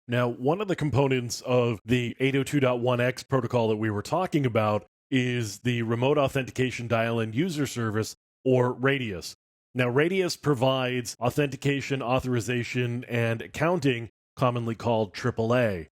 Now, one of the components of the 802.1x protocol that we were talking about is the Remote Authentication Dial-In User Service, or Radius. Now, Radius provides authentication, authorization, and accounting, commonly called AAA.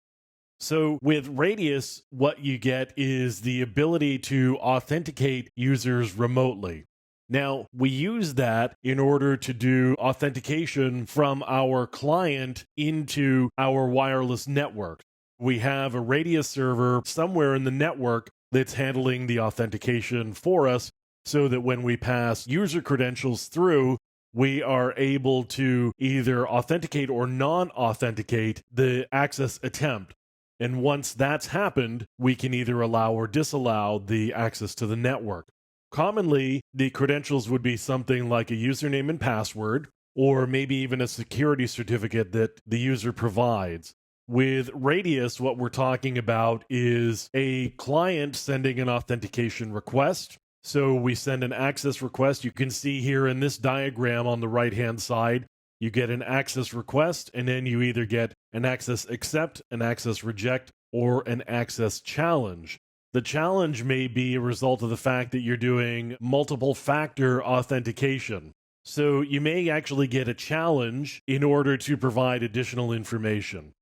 So, with Radius, what you get is the ability to authenticate users remotely. Now, we use that in order to do authentication from our client into our wireless network. We have a Radius server somewhere in the network that's handling the authentication for us so that when we pass user credentials through, we are able to either authenticate or non authenticate the access attempt. And once that's happened, we can either allow or disallow the access to the network. Commonly, the credentials would be something like a username and password, or maybe even a security certificate that the user provides. With Radius, what we're talking about is a client sending an authentication request. So we send an access request. You can see here in this diagram on the right hand side, you get an access request, and then you either get an access accept, an access reject, or an access challenge. The challenge may be a result of the fact that you're doing multiple factor authentication. So you may actually get a challenge in order to provide additional information.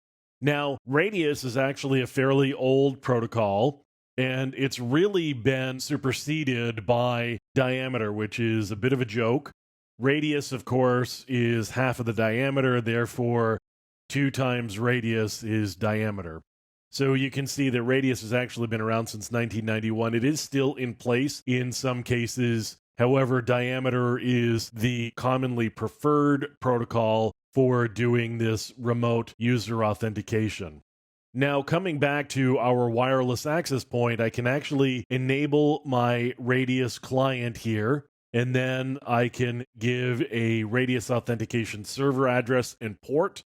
Now, Radius is actually a fairly old protocol, and it's really been superseded by Diameter, which is a bit of a joke. Radius, of course, is half of the diameter, therefore, 2 times radius is diameter. So you can see that Radius has actually been around since 1991. It is still in place in some cases. However, Diameter is the commonly preferred protocol for doing this remote user authentication. Now, coming back to our wireless access point, I can actually enable my Radius client here, and then I can give a Radius authentication server address and port.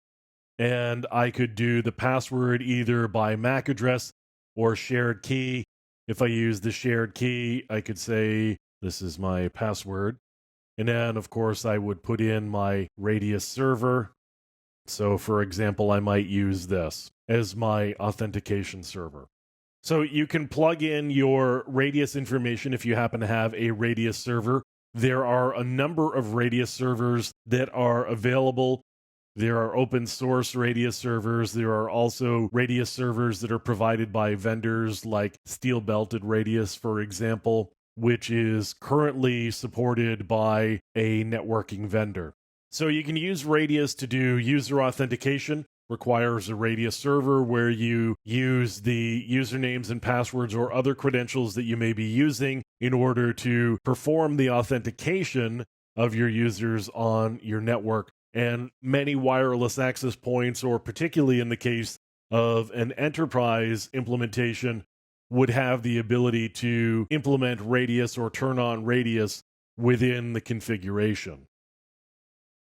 And I could do the password either by MAC address or shared key. If I use the shared key, I could say, this is my password. And then, of course, I would put in my Radius server. So, for example, I might use this as my authentication server. So you can plug in your Radius information if you happen to have a Radius server. There are a number of Radius servers that are available. There are open source Radius servers. There are also Radius servers that are provided by vendors like Steel Belted Radius, for example, which is currently supported by a networking vendor. So you can use Radius to do user authentication. Requires a Radius server where you use the usernames and passwords or other credentials that you may be using in order to perform the authentication of your users on your network. And many wireless access points, or particularly in the case of an enterprise implementation, would have the ability to implement Radius or turn on Radius within the configuration.